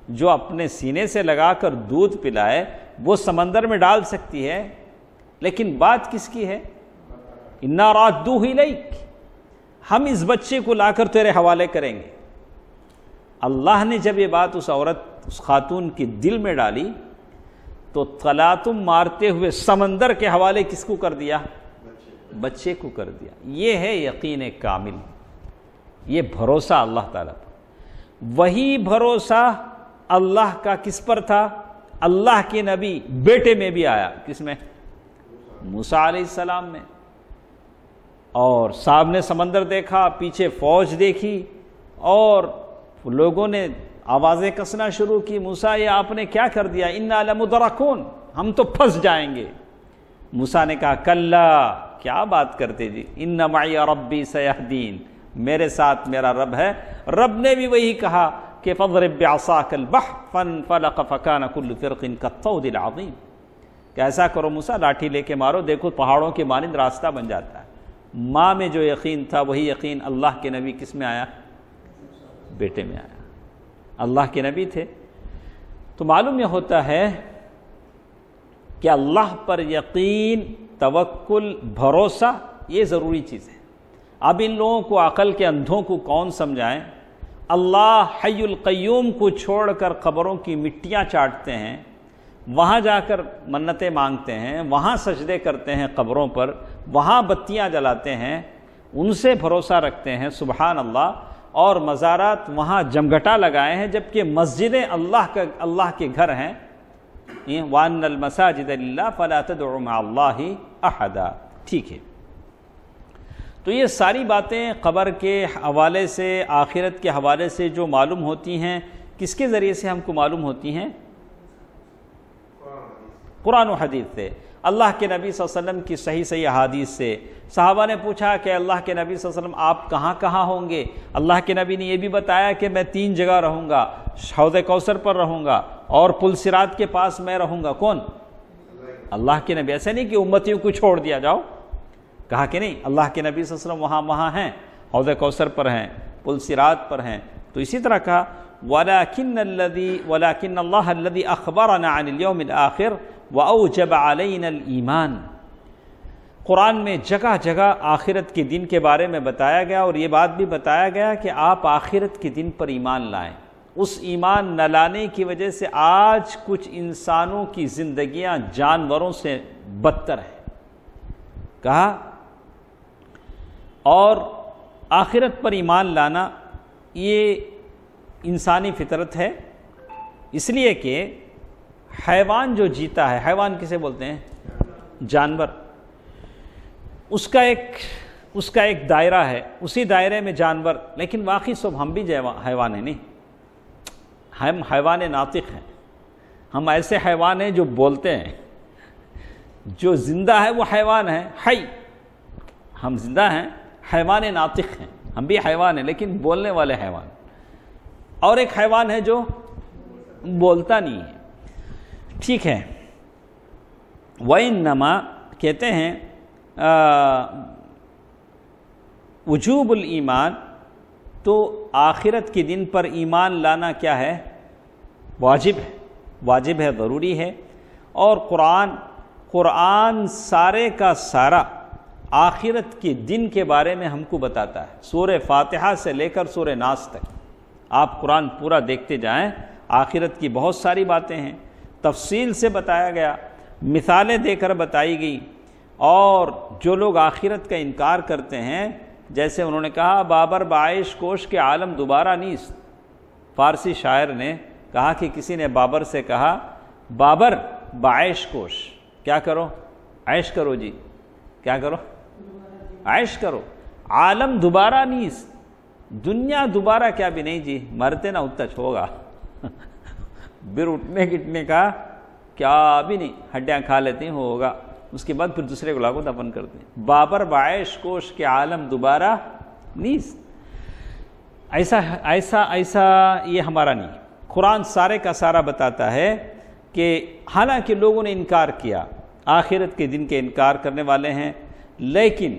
A: جو اپنے سینے سے لگا کر دودھ پلائے وہ سمندر میں ڈال سکتی ہے، لیکن بات کس کی ہے؟ اِنَّا رَادُّوهُ إِلَيْكَ، ہم اس بچے کو لا کر تیرے حوالے کریں گے۔ اللہ نے جب یہ بات اس خاتون کے دل میں ڈالی تو تلاتم مارتے ہوئے سمندر کے حوالے کس کو کر دیا؟ بچے کو کر دیا۔ یہ ہے یقین کامل، یہ بھروسہ اللہ تعالیٰ پر۔ وہی بھروسہ اللہ کا کس پر تھا؟ اللہ کے نبی بیٹے میں بھی آیا۔ کس میں؟ موسیٰ علیہ السلام میں۔ اور صاحب نے سمندر دیکھا، پیچھے فوج دیکھی، اور لوگوں نے آوازیں کسنا شروع کی، موسیٰ یہ آپ نے کیا کر دیا؟ اِنَّا لَمُدْرَكُونَ، ہم تو پھنس جائیں گے۔ موسیٰ نے کہا کلا، کیا بات کرتے جی، اِنَّ مَعِيَ رَبِّي سَيَهْدِينِ، میرے ساتھ میرا رب ہے۔ رب نے بھی وہی کہا کہ فَاضْرِب بِعَصَاكَ الْبَحْرَ فَانْفَلَقَ فَكَانَ كُلُّ فِرْقٍ كَالطَّوْدِ الْعَظِيمِ، کہ ایسا کرو موسیٰ، لاٹھی لے کے مارو، دیکھو پہاڑوں کے مانند راستہ بن جاتا ہے۔ ماں میں جو یقین تھا وہی یقین اللہ کے نبی کس میں آیا؟ بیٹے میں آیا۔ اللہ کے نبی تھے۔ تو معلوم یہ ہوتا ہے کہ اللہ پر یقین، توکل، بھروسہ یہ ضروری چیز ہے۔ اب ان لوگوں کو، عقل کے اندھوں کو کون سمجھائیں؟ اللہ حی القیوم کو چھوڑ کر قبروں کی مٹیاں چاٹتے ہیں، وہاں جا کر منتیں مانگتے ہیں، وہاں سجدے کرتے ہیں قبروں پر، وہاں بتیاں جلاتے ہیں، ان سے بھروسہ رکھتے ہیں، سبحان اللہ، اور مزارات وہاں جمگھٹا لگائے ہیں، جبکہ مسجدیں اللہ کے گھر ہیں۔ وَأَنَّ الْمَسَاجِدَ لِلَّهِ فَلَا تَدْعُوا مَعَ اللَّهِ أَحَدًا، ٹھیک ہے۔ تو یہ ساری باتیں قبر کے حوالے سے، آخرت کے حوالے سے جو معلوم ہوتی ہیں، کس کے ذریعے سے ہم کو معلوم ہوتی ہیں؟ قرآن و حدیث سے، اللہ کے نبی صلی اللہ علیہ وسلم کی صحیح احادیث سے۔ صحابہ نے پوچھا کہ اللہ کے نبی صلی اللہ علیہ وسلم آپ کہاں کہاں ہوں گے؟ اللہ کے نبی نے یہ بھی بتایا کہ میں 3 جگہ رہوں گا، حوض کوثر پر رہوں گا، اور پل صراط کے پاس میں رہوں گا۔ کون؟ اللہ کے نبی۔ ایسے نہیں کہ امتیوں کو چھوڑ دیا جاؤ، کہا کہ نہیں اللہ کے نبی صلی اللہ علیہ وسلم وہاں ہیں، حوض کوثر پر ہیں، پل صراط پر ہیں. تو اسی طرح کہا وَلَكِنَّ اللَّهَ الَّذِي أَخْبَرَنَا عَنِ الْيَوْمِ الْآخِرِ وَأَوْجَبَ عَلَيْنَا الْإِيمَانِ. قرآن میں جگہ جگہ آخرت کے دن کے بارے میں بتایا گیا، اور یہ بات بھی بتایا گیا کہ آپ آخرت کے دن پر ایمان لائیں. اس ایمان نہ لانے کی وجہ سے آج کچھ انسانوں کی زندگیاں جانوروں سے بدتر ہیں. کہا اور آخرت پر ایمان لانا یہ انسانی فطرت ہے، اس لیے کہ حیوان جو جیتا ہے، حیوان کسے بولتے ہیں؟ جانور. اس کا ایک دائرہ ہے، اسی دائرے میں جانور، لیکن واقعی سب ہم بھی حیوان ہیں. نہیں، ہم حیوان ناطق ہیں. ہم ایسے حیوان ہیں جو بولتے ہیں. جو زندہ ہے وہ حیوان ہے، حی. ہم زندہ ہیں، حیوان ناطق ہیں. ہم بھی حیوان ہیں لیکن بولنے والے حیوان. اور ایک حیوان ہے جو بولتا نہیں ہے. ٹھیک ہے. وَإِنَّمَا کہتے ہیں وجوب الایمان، تو آخرت کے دن پر ایمان لانا کیا ہے؟ واجب ہے، ضروری ہے. اور قرآن سارے کا سارا آخرت کے دن کے بارے میں ہم کو بتاتا ہے. سورہ فاتحہ سے لے کر سورہ ناس تک آپ قرآن پورا دیکھتے جائیں، آخرت کی بہت ساری باتیں ہیں، تفصیل سے بتایا گیا، مثالیں دے کر بتائی گئی. اور جو لوگ آخرت کا انکار کرتے ہیں، جیسے انہوں نے کہا بابر بعیش کوش کے عالم دوبارہ نیست. فارسی شاعر نے کہا کہ کسی نے بابر سے کہا بابر بعیش کوش، کیا کرو؟ عیش کرو. جی کیا کرو؟ عیش کرو. عالم دوبارہ نیست، دنیا دوبارہ کیا بھی نہیں جی، مرتے نہ اتچ ہوگا. پھر اٹھنے گٹنے کا کیا بھی نہیں، ہڈیاں کھا لیتے ہیں ہوگا، اس کے بعد پھر دوسرے گلا کو دفن کرتے ہیں. بابر بعیش کوش کے عالم دوبارہ نیست. ایسا یہ ہمارا نہیں. قرآن سارے کا سارا بتاتا ہے کہ حالانکہ لوگوں نے انکار کیا، آخرت کے دن کے انکار کرنے والے ہیں، لیکن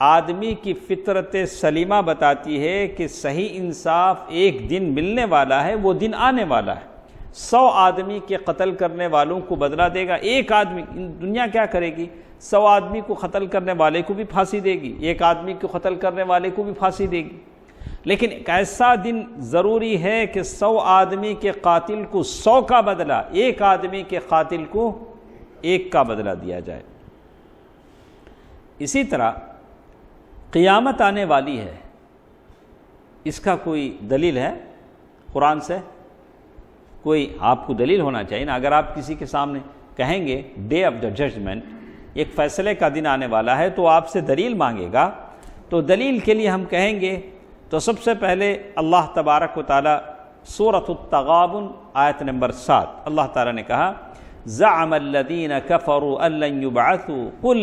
A: آدمی کی فطرت سلیمہ بتاتی ہے کہ صحیح انصاف ایک دن ملنے والا ہے، وہ دن آنے والا ہے. 100 آدمی کے قتل کرنے والوں کو بدلہ دے گا ایک آدمی. دنیا کیا کرے گی؟ 100 آدمی کو قتل کرنے والے کو بھی پھانسی دے گی، ایک آدمی کو قتل کرنے والے کو بھی پھانسی دے گی. لیکن ایک ایسا دن ضروری ہے کہ 100 آدمی کے قاتل کو 100 کا بدلہ، ایک آدمی کے قاتل کو 1 کا بدلہ دیا جائے. اسی طرح قیامت آنے والی ہے، اس کا کوئی دلیل ہے قرآن سے؟ کوئی آپ کو دلیل ہونا چاہیے نا. اگر آپ کسی کے سامنے کہیں گے ڈے آف دا ججمنٹ، ایک فیصلے کا دن آنے والا ہے، تو آپ سے دلیل مانگے گا. تو دلیل کے لیے ہم کہیں گے تو سب سے پہلے اللہ تبارک و تعالی سورۃ التغابن آیت نمبر 7 اللہ تعالیٰ نے کہا زعم الذین کفروا ان لن یبعثوا قل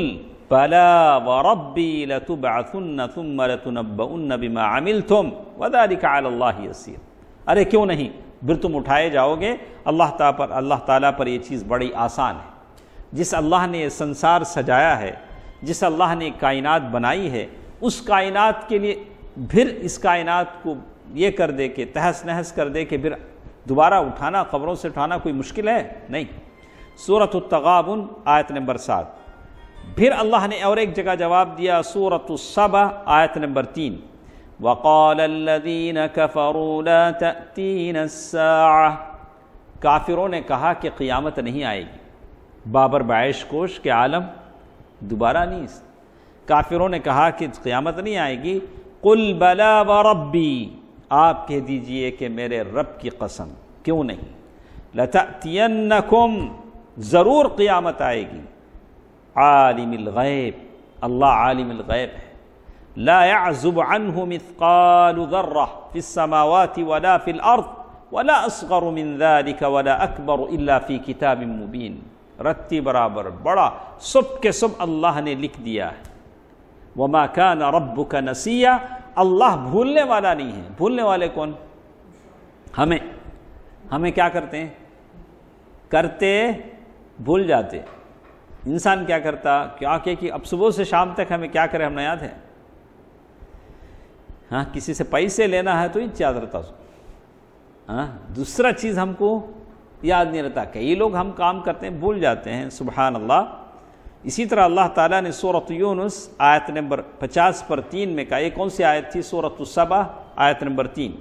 A: بلا وربی لتبعثن ثم لتنبؤن بما عملتم وذلک علی اللہ یسیر. ارے کیوں نہیں، پھر تم اٹھائے جاؤ گے. اللہ تعالیٰ پر یہ چیز بڑی آسان ہے. جس اللہ نے یہ سنسار سجایا ہے، جس اللہ نے کائنات بنائی ہے، اس کائنات کے لیے پھر اس کائنات کو یہ کر دے کہ تہس نہس کر دے کہ پھر دوبارہ اٹھانا، قبروں سے اٹھانا کوئی مشکل ہے؟ نہیں. سورۃ التغابن آیت نمبر 7. پھر اللہ نے اور ایک جگہ جواب دیا سورۃ السبع آیت نمبر 3 وَقَالَ الَّذِينَ كَفَرُوا لَا تَأْتِينَ السَّاعَةُ. کافروں نے کہا کہ قیامت نہیں آئے گی. بابر بعیش کوش کے عالم دوبارہ نہیں. کافروں نے کہا کہ قیامت نہیں آئے گی. قُلْ بَلَا وَرَبِّي. آپ کہہ دیجئے کہ میرے رب کی قسم کیوں نہیں. لَتَأْتِيَنَّكُمْ. ضرور قیامت آئے گی. عالم الغیب. اللہ عالم الغیب ہے. لا يعزب عنه مثقال ذرة في السماوات ولا في الأرض ولا أصغر من ذلك ولا أكبر إلا في كتاب مبين. رتی برابر بڑا سب کے سب اللہ نے لکھ دیا ہے. وما كان ربك نسيا. اللہ بھولنے والا نہیں ہے. بھولنے والے کون؟ ہمیں کیا کرتے ہیں؟ کرتے بھول جاتے. انسان کیا کرتا کہ اب صبح سے شام تک ہمیں کیا کرے، ہم نے یاد ہے، ہاں کسی سے پیسے لینا ہے تو ہی یاد رہتا، ہاں دوسرا چیز ہم کو یاد نہیں رہتا. کئی لوگ ہم کام کرتے ہیں بھول جاتے ہیں، سبحان اللہ. اسی طرح اللہ تعالیٰ نے سورۃ یونس آیت نمبر 50/3 میں کہا، یہ کون سی آیت تھی؟ سورۃ السبع آیت نمبر 3.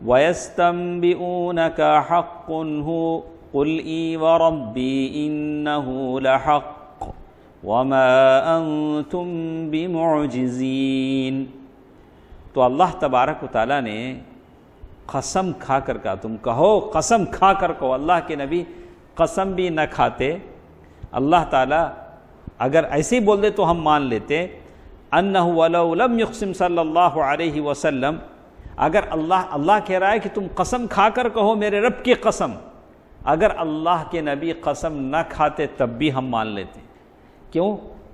A: وَيَسْتَنبِئُونَكَ حَقٌّ هُوَ قُلْ إِي وَرَبِّي إِنَّهُ لَحَقٌّ وَمَا أَنْتُمْ بِمُعْجِزِينَ. تو اللہ تبارک و تعالیٰ نے قسم کھا کر کہا، تم کہو قسم کھا کر کہو. اللہ کے نبی قسم بھی نہ کھاتے، اللہ تعالیٰ اگر ایسے ہی بول دے تو ہم مان لیتے. انہ ولو لم یقسم صلی اللہ علیہ وسلم، اگر اللہ کہہ رہا ہے کہ تم قسم کھا کر کہو میرے رب کی قسم، اگر اللہ کے نبی قسم نہ کھاتے تب بھی ہم مان لیتے. کیوں؟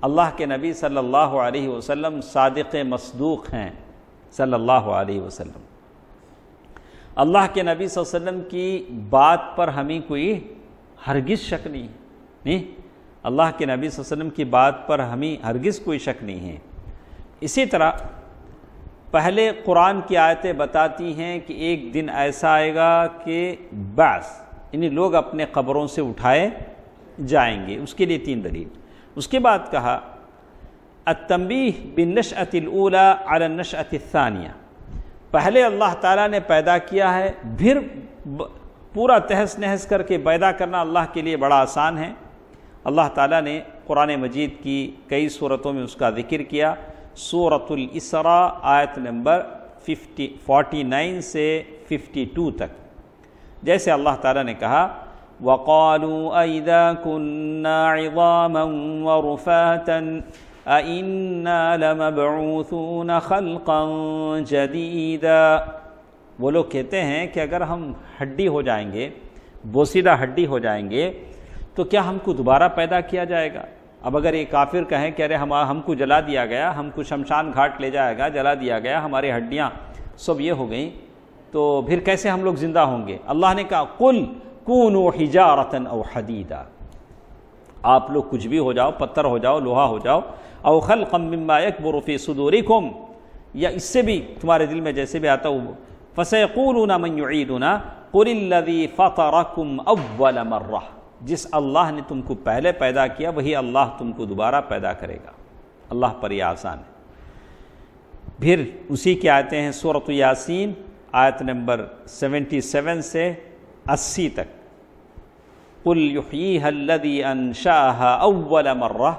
A: اللہ کے نبی صلی اللہ علیہ وسلم صادق مصدوق ہیں صلی اللہ علیہ وسلم. اللہ کے نبی صلی اللہ علیہ وسلم کی بات پر ہمیں کوئی ہرگز شک نہیں. اللہ کے نبی صلی اللہ علیہ وسلم کی بات پر ہمیں ہرگز کوئی شک نہیں ہے. اسی طرح پہلے قرآن کی آیتیں بتاتی ہیں کہ ایک دن ایسا آئے گا کہ بعث، یعنی لوگ اپنے قبروں سے اٹھائے جائیں گے. اس کے لیے 3 دلیل. اس کے بعد کہا التنبیہ بالنشأۃ الاولی علی النشأۃ الثانیہ. پہلے اللہ تعالیٰ نے پیدا کیا ہے، پھر پورا تہس نہس کر کے پیدا کرنا اللہ کے لیے بڑا آسان ہے. اللہ تعالیٰ نے قرآن مجید کی کئی صورتوں میں اس کا ذکر کیا. سورۃ الاسراء آیت نمبر 49 سے 52 تک. جیسے اللہ تعالیٰ نے کہا وَقَالُوا أَإِذَا كُنَّا عِظَامًا وَرُفَاتًا أَإِنَّا لَمَبْعُوثُونَ خَلْقًا جَدِيدًا. وہ لوگ کہتے ہیں کہ اگر ہم ہڈی ہو جائیں گے، بوسیدہ ہڈی ہو جائیں گے، تو کیا ہم کو دوبارہ پیدا کیا جائے گا؟ اب اگر یہ کافر کہیں کہ ارے ہم کو جلا دیا گیا، ہم کو شمشان گھاٹ لے جائے گا، جلا دیا گیا، ہماری ہڈیاں سب یہ ہو گئیں، تو پھر کیسے ہم لوگ زندہ ہوں گے؟ اللہ نے کہا قُلْ كُونُوا حِجَارَةً أَوْ حَدِيدًا. آپ لوگ کچھ بھی ہو جاؤ، پتھر ہو جاؤ، لوہا ہو جاؤ. او خلقا مما يكبر في صدوركم، یا اس سے بھی تمہارے دل میں جیسے بھی آتا ہو. فسيقولون من يعيدنا قل الذي فطركم اول مرہ. جس اللہ نے تم کو پہلے پیدا کیا وہی اللہ تم کو دوبارہ پیدا کرے گا. اللہ پر یہ آسان ہے. پھر اسی کی آیتیں ہیں سورۃ یاسین آیت نمبر 77 سے 80 تک. قل یحییہا الذی انشأہا اول مرہ.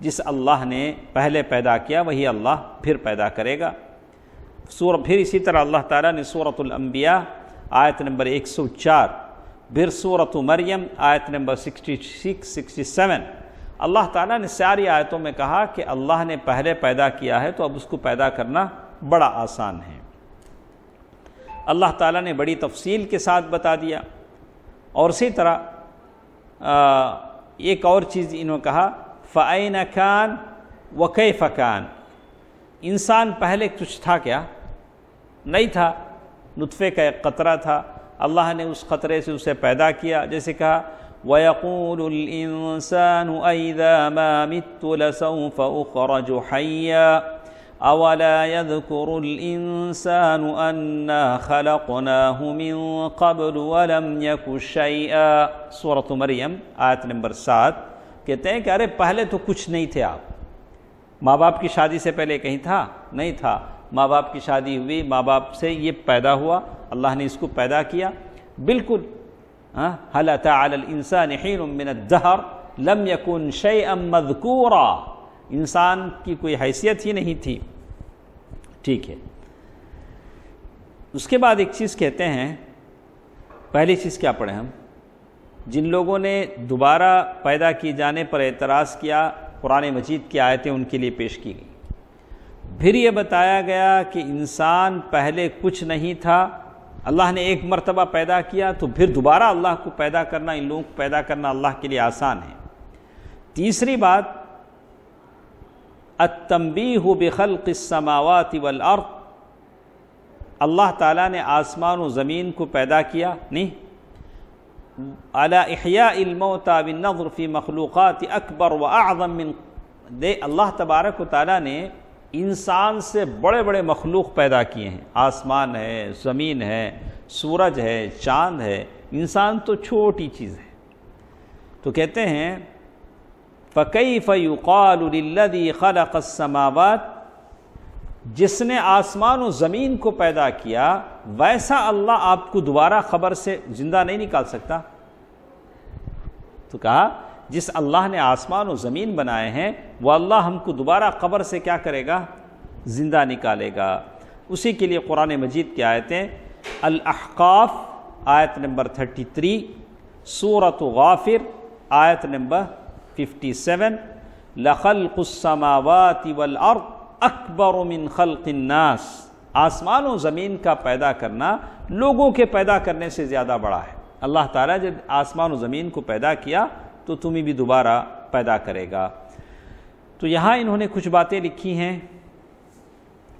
A: جس اللہ نے پہلے پیدا کیا وہی اللہ پھر پیدا کرے گا. پھر اسی طرح اللہ تعالیٰ نے سورۃ الانبیاء آیت نمبر 104، پھر سورۃ مریم آیت نمبر 66-67، اللہ تعالیٰ نے ساری آیتوں میں کہا کہ اللہ نے پہلے پیدا کیا ہے تو اب اس کو پیدا کرنا بڑا آسان ہے. اللہ تعالیٰ نے بڑی تفصیل کے ساتھ بتا دیا. اور اسی طرح ایک اور چیز انہوں نے کہا فَأَيْنَ كَانَ وَكَيْفَ كَانَ. انسان پہلے کچھ تھا کیا؟ نہیں تھا، نطفے کا ایک قطرہ تھا، اللہ نے اس قطرے سے اسے پیدا کیا. جیسے کہا وَيَقُولُ الْإِنسَانُ أَإِذَا مَا مِتُّ لَسَوْفَ أُخْرَجُ حَيًّا أَوَلَا يَذْكُرُ الْإِنسَانُ أَنَّا خَلَقْنَاهُ مِن قَبْلُ وَلَمْ يَكُ شَيْئًا. سورۃ مریم آیت نمبر 7. کہتے ہیں کہ ارے پہلے تو کچھ نہیں تھے آپ. ماں باپ کی شادی سے پہلے کہیں تھا؟ نہیں تھا. ماں باپ کی شادی ہوئی، ماں باپ سے یہ پیدا ہوا، اللہ نے اس کو پیدا کیا. بالکل هل أتى على الإنسان حين من الدهر لم يكن شيئا مذكورا. انسان کی کوئی حیثیت ہی نہیں تھی. ٹھیک ہے. اس کے بعد ایک چیز کہتے ہیں، پہلی چیز کیا پڑھیں ہم؟ جن لوگوں نے دوبارہ پیدا کیے جانے پر اعتراض کیا، قرآن مجید کی آیتیں ان کے لیے پیش کی گئی. پھر یہ بتایا گیا کہ انسان پہلے کچھ نہیں تھا، اللہ نے ایک مرتبہ پیدا کیا تو پھر دوبارہ اللہ کو پیدا کرنا، ان لوگوں کو پیدا کرنا اللہ کے لیے آسان ہے. تیسری بات التنبیہ بخلق السماوات والارض. اللہ تعالیٰ نے آسمان و زمین کو پیدا کیا نہیں، علی احیاء الموتى بالنظر فی مخلوقات اکبر واعظم من اللہ تبارک و تعالیٰ نے انسان سے بڑے بڑے مخلوق پیدا کیے ہیں، آسمان ہے، زمین ہے، سورج ہے، چاند ہے، انسان تو چھوٹی چیز ہے۔ تو کہتے ہیں فَكَيْفَ يُقَالُ لِلَّذِي خَلَقَ السَّمَاوَاتِ، جس نے آسمان و زمین کو پیدا کیا ویسا اللہ آپ کو دوبارہ قبر سے زندہ نہیں نکال سکتا؟ تو کہا جس اللہ نے آسمان و زمین بنائے ہیں وہ اللہ ہم کو دوبارہ قبر سے کیا کرے گا؟ زندہ نکالے گا۔ اسی کے لیے قرآن مجید کی آیتیں الاحقاف آیت نمبر 33، سورۃ غافر آیت نمبر 57، لَخَلْقُ السَّمَاوَاتِ وَالْأَرْضِ اکبر من خلق الناس، آسمان و زمین کا پیدا کرنا لوگوں کے پیدا کرنے سے زیادہ بڑا ہے۔ اللہ تعالیٰ جب آسمان و زمین کو پیدا کیا تو تمہیں بھی دوبارہ پیدا کرے گا۔ تو یہاں انہوں نے کچھ باتیں لکھی ہیں۔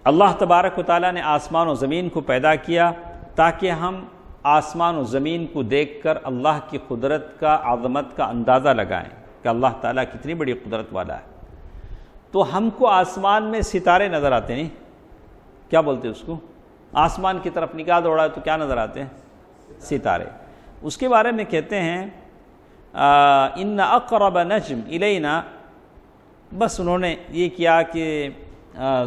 A: اللہ تبارک و تعالیٰ نے آسمان و زمین کو پیدا کیا تاکہ ہم آسمان و زمین کو دیکھ کر اللہ کی قدرت کا، عظمت کا اندازہ لگائیں کہ اللہ تعالیٰ کتنی بڑی قدرت والا ہے۔ تو ہم کو آسمان میں ستارے نظر آتے نہیں، کیا بولتے اس کو؟ آسمان کی طرف نگاہ دوڑا تو کیا نظر آتے ہیں؟ ستارے۔ اس کے بارے میں کہتے ہیں ان اقرب نجم الینا، بس انہوں نے یہ کیا کہ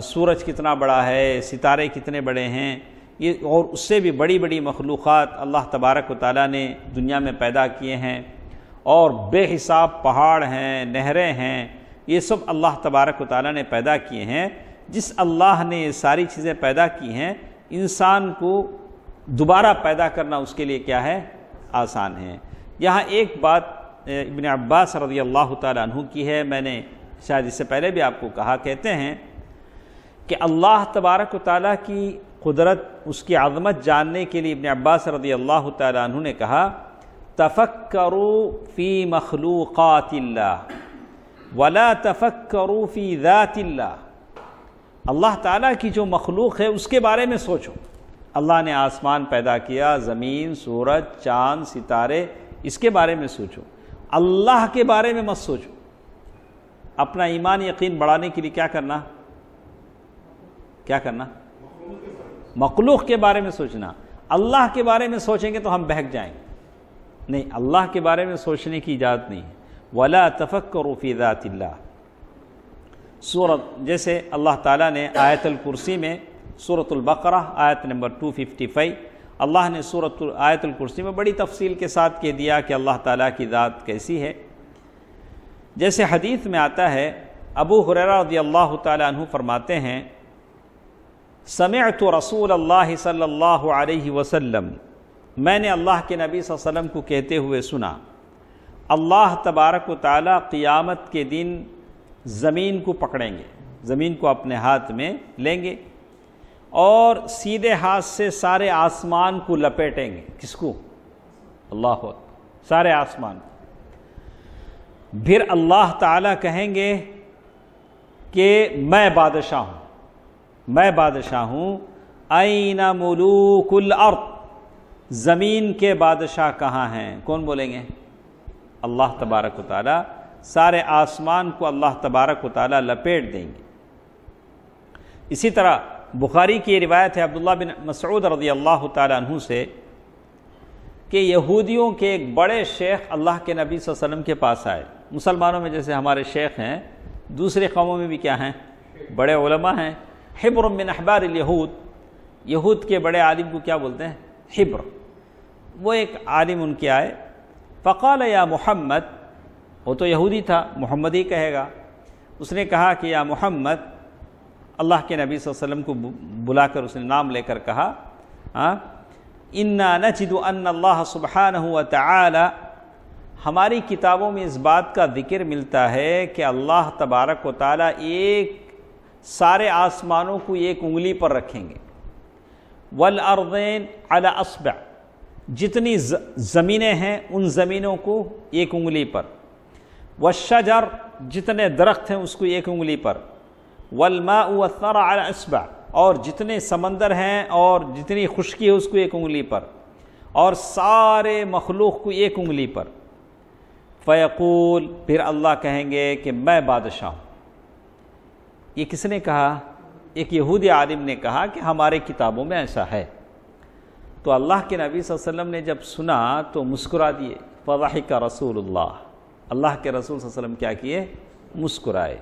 A: سورج کتنا بڑا ہے، ستارے کتنے بڑے ہیں، یہ اور اس سے بھی بڑی بڑی مخلوقات اللہ تبارک و تعالیٰ نے دنیا میں پیدا کیے ہیں، اور بے حساب پہاڑ ہیں، نہریں ہیں، یہ سب اللہ تبارک و تعالیٰ نے پیدا کیے ہیں۔ جس اللہ نے یہ ساری چیزیں پیدا کی ہیں، انسان کو دوبارہ پیدا کرنا اس کے لیے کیا ہے؟ آسان ہے۔ یہاں ایک بات ابن عباس رضی اللہ تعالیٰ عنہ کی ہے، میں نے شاید اس سے پہلے بھی آپ کو کہا، کہتے ہیں کہ اللہ تبارک و تعالیٰ کی قدرت، اس کی عظمت جاننے کے لیے ابن عباس رضی اللہ تعالیٰ عنہ نے کہا تفکروا فی مخلوقات اللہ ولا تفکروا فی ذات اللہ، اللہ تعالیٰ کی جو مخلوق ہے اس کے بارے میں سوچو۔ اللہ نے آسمان پیدا کیا، زمین، سورج، چاند، ستارے، اس کے بارے میں سوچو، اللہ کے بارے میں مت سوچو۔ اپنا ایمان یقین بڑھانے کے لیے کیا کرنا؟ مخلوق کے بارے میں سوچنا۔ اللہ کے بارے میں سوچیں گے تو ہم بہک جائیں گے، نہیں، اللہ کے بارے میں سوچنے کی اجازت نہیں ہے۔ وَلَا تَفَكَّرُوا فِي ذَاتِ اللَّهِ، سورت جیسے اللہ تعالیٰ نے آیت الکرسی میں، سورۃ البقرہ آیت نمبر 255، اللہ نے آیت الکرسی میں بڑی تفصیل کے ساتھ کہہ دیا کہ اللہ تعالیٰ کی ذات کیسی ہے۔ جیسے حدیث میں آتا ہے، ابو ہریرہ رضی اللہ تعالیٰ عنہ فرماتے ہیں سمعت رسول اللہ صلی اللہ علیہ وسلم، میں نے اللہ کے نبی صلی اللہ علیہ وسلم کو کہتے ہوئے سنا، اللہ تبارک و تعالیٰ قیامت کے دن زمین کو پکڑیں گے، زمین کو اپنے ہاتھ میں لیں گے اور سیدھے ہاتھ سے سارے آسمان کو لپیٹیں گے۔ کس کو؟ اللہ اکبر، سارے آسمان۔ پھر اللہ تعالیٰ کہیں گے کہ میں بادشاہ ہوں، میں بادشاہ ہوں، این ملوک الارض، زمین کے بادشاہ کہاں ہیں؟ کون بولیں گے؟ اللہ تبارک و تعالیٰ۔ سارے آسمان کو اللہ تبارک و تعالیٰ لپیٹ دیں گے۔ اسی طرح بخاری کی روایت ہے عبداللہ بن مسعود رضی اللہ تعالیٰ عنہ سے کہ یہودیوں کے ایک بڑے شیخ اللہ کے نبی صلی اللہ علیہ وسلم کے پاس آئے۔ مسلمانوں میں جیسے ہمارے شیخ ہیں، دوسرے قوموں میں بھی کیا ہیں؟ بڑے علماء ہیں۔ حبر من احبار الیہود، یہود کے بڑے عالم کو کیا بولتے ہیں؟ حبر۔ وہ ایک عالم ان کے آئے، فقال یا محمد، وہ تو یہودی تھا، محمد ہی کہے گا، اس نے کہا کہ یا محمد، اللہ کے نبی صلی اللہ علیہ وسلم کو بلا کر اس نے نام لے کر کہا انا نجد ان اللہ سبحانہ وتعالی، ہماری کتابوں میں اس بات کا ذکر ملتا ہے کہ اللہ تبارک و تعالیٰ ایک سارے آسمانوں کو ایک انگلی پر رکھیں گے، والارضین علی اصبع، جتنی زمینیں ہیں ان زمینوں کو ایک انگلی پر، والشجر، جتنے درخت ہیں اس کو ایک انگلی پر، والماء والثرى علی اصبع، اور جتنے سمندر ہیں اور جتنی خشکی ہے اس کو ایک انگلی پر، اور سارے مخلوق کو ایک انگلی پر. فیقول، پھر اللہ کہیں گے کہ میں بادشاہ ہوں. یہ کس نے کہا؟ ایک یہودی عالم نے کہا کہ ہمارے کتابوں میں ایسا ہے. تو اللہ کے نبی صلی اللہ علیہ وسلم نے جب سنا تو مسکرا دیے. فضحک رسول اللہ کے رسول صلی اللہ علیہ وسلم کیا کیے؟ مسکرائے.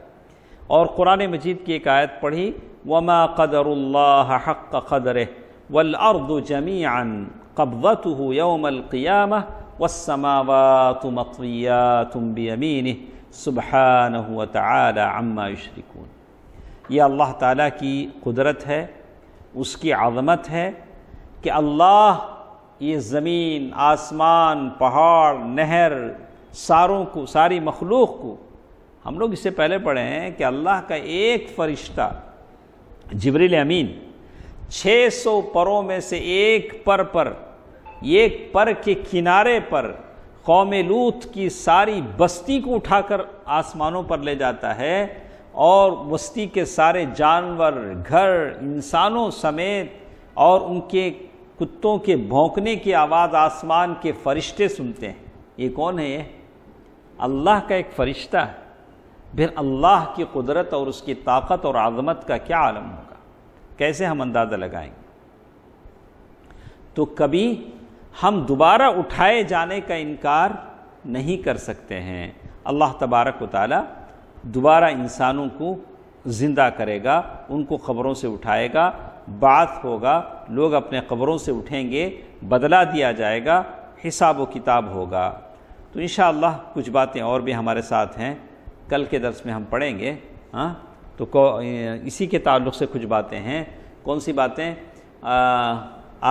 A: اور قرآن مجید کی ایک آیت پڑھی، وما قدر اللہ حق قدرہ والارض جميعا قبضته يوم القیامہ والسماوات مطویات بیمینہ سبحانہ وتعالی عما یشرکون. یہ اللہ تعالیٰ کی قدرت ہے، اس کی عظمت ہے کہ اللہ یہ زمین، آسمان، پہاڑ، نہر، ساری مخلوق کو، ہم لوگ اس سے پہلے پڑھے ہیں کہ اللہ کا ایک فرشتہ جبریل امین 600 پروں میں سے ایک پر کے کنارے پر قوم لوط کی ساری بستی کو اٹھا کر آسمانوں پر لے جاتا ہے، اور بستی کے سارے جانور، گھر، انسانوں سمیت، اور ان کے کتوں کے بھونکنے کی آواز آسمان کے فرشتے سنتے ہیں. یہ کون ہے؟ یہ اللہ کا ایک فرشتہ ہے. پھر اللہ کی قدرت اور اس کی طاقت اور عظمت کا کیا عالم ہوگا؟ کیسے ہم اندازہ لگائیں گے؟ تو کبھی ہم دوبارہ اٹھائے جانے کا انکار نہیں کر سکتے ہیں. اللہ تبارک و تعالی دوبارہ انسانوں کو زندہ کرے گا، ان کو قبروں سے اٹھائے گا، بعث ہوگا، لوگ اپنے قبروں سے اٹھیں گے، بدلہ دیا جائے گا، حساب و کتاب ہوگا. تو انشاءاللہ کچھ باتیں اور بھی ہمارے ساتھ ہیں، کل کے درس میں ہم پڑھیں گے. تو اسی کے تعلق سے کچھ باتیں ہیں. کون سی باتیں؟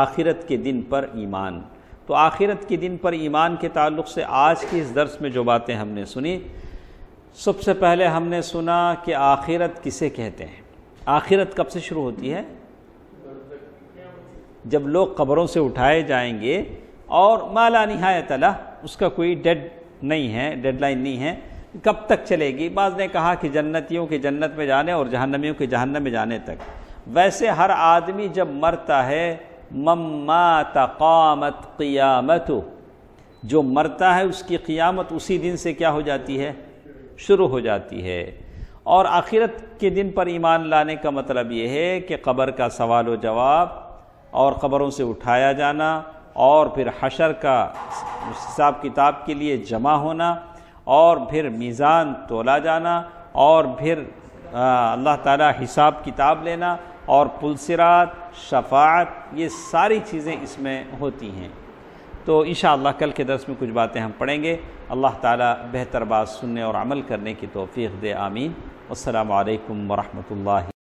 A: آخرت کے دن پر ایمان. تو آخرت کے دن پر ایمان کے تعلق سے آج کے اس درس میں جو باتیں ہم نے سنی، سب سے پہلے ہم نے سنا کہ آخرت کسے کہتے ہیں. آخرت کب سے شروع ہوتی ہے؟ جب لوگ قبروں سے اٹھائے جائیں گے، اور ما لا نہایت لہ، اس کا کوئی ڈیڈ لائن نہیں ہے، کب تک چلے گی. بعض نے کہا کہ جنتیوں کے جنت میں جانے اور جہنمیوں کے جہنم میں جانے تک. ویسے ہر آدمی جب مرتا ہے، من مات قامت قیامتہ، جو مرتا ہے اس کی قیامت اسی دن سے کیا ہو جاتی ہے؟ شروع ہو جاتی ہے. اور آخرت کے دن پر ایمان لانے کا مطلب یہ ہے کہ قبر کا سوال و جواب، اور قبروں سے اٹھایا جانا، اور پھر حشر کا حساب کتاب کے لیے جمع ہونا، اور پھر میزان تولا جانا، اور پھر اللہ تعالیٰ حساب کتاب لینا، اور پل صراط، شفاعت، یہ ساری چیزیں اس میں ہوتی ہیں. تو انشاءاللہ کل کے درس میں کچھ باتیں ہم پڑھیں گے. اللہ تعالیٰ بہتر بات سننے اور عمل کرنے کی توفیق دے. آمین. والسلام علیکم ورحمۃ اللہ.